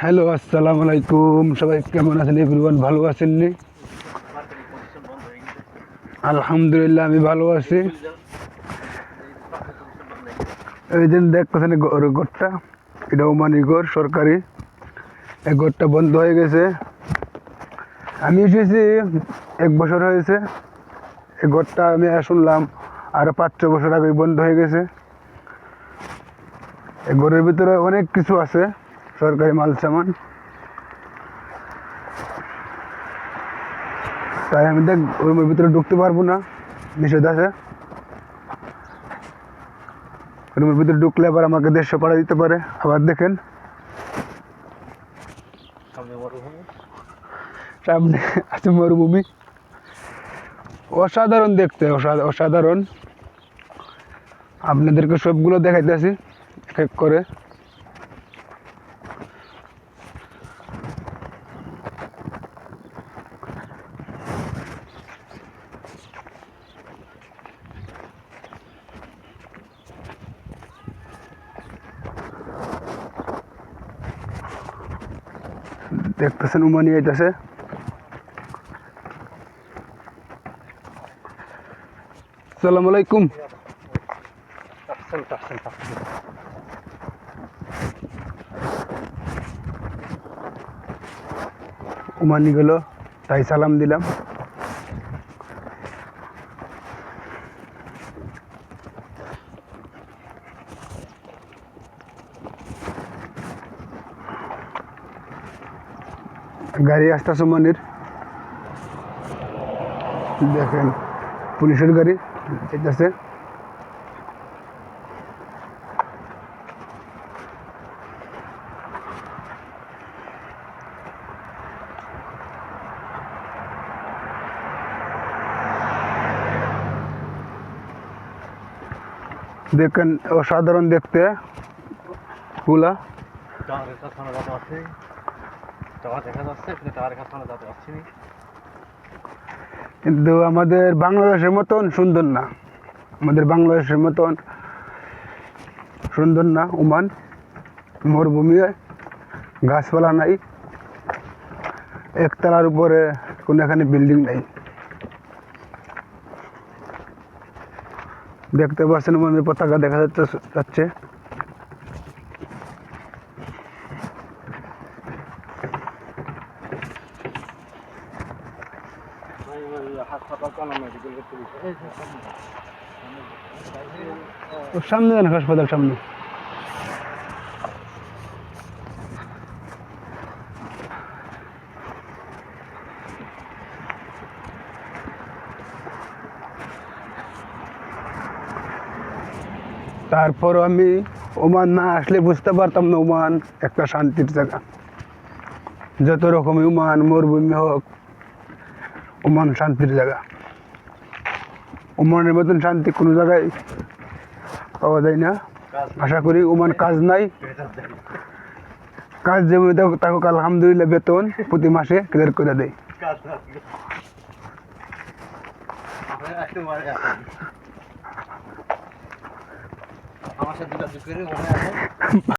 Hello, আসসালামু আলাইকুম। সবাই কেমন আছেন? এভরিওয়ান ভালো আছেন নি? আলহামদুলিল্লাহ, আমি ভালো আছি। এই যে দেখতেছেন ঘরটা, এটা ওমানি ঘর, সরকারি। এই ঘরটা বন্ধ হয়ে গেছে। আমি এসেছি 1 বছর হয়েছে। এই ঘরটা আমি শুনলাম আরো 5-6 বছর আগে বন্ধ হয়ে গেছে। এই ঘরের ভিতরে অনেক কিছু আছে, সরকারি মাল সামান। তাই আমি ওর ভিতরে ঢুকতে পারবো না, নিষেধ আছে। রুমের ভিতরে ঢুকলে আবার আমাকে দেড়শো পাড়া দিতে পারে। আবার দেখেন সামনে আছে মরুভূমি। অসাধারণ দেখতে, অসাধারণ। আপনাদেরকে সবগুলো দেখাইতেছি এক এক করে। দেখতেছেন উমানি আইতেছে। আসসালামু আলাইকুম। উমানি গেল, তাই সালাম দিলাম। গাড়ি আসতেছে উমানির, দেখেন পুলিশের গাড়ি যেতেছে। দেখেন অসাধারণ দেখতে গুলা। কিন্তু আমাদের বাংলাদেশের মতন সুন্দর না, আমাদের বাংলাদেশের মতন সুন্দর না ওমান। মরুভূমি, গাছপালা নাই, একতলার উপরে কোনো এখানে বিল্ডিং নাই। দেখতে পাচ্ছেন ওমানের পতাকা দেখা যাচ্ছে। ওর সামনে যান, হাসপাতাল সামনে। তারপর আমি ওমান না আসলে বুঝতে পারতাম না ওমান একটা শান্তির জায়গা। যত রকমই ওমান মরুভূমি হোক, ওমান শান্তির জায়গা। ওমানের মতন শান্তি কোনো জায়গায় পাওয়া যায় না। আশা করি ওমান কাজ নাই, কাজ যেমন তাকে আলহামদুলিল্লাহ বেতন প্রতি মাসে ক্লিয়ার করে দেয়। আমার সাথে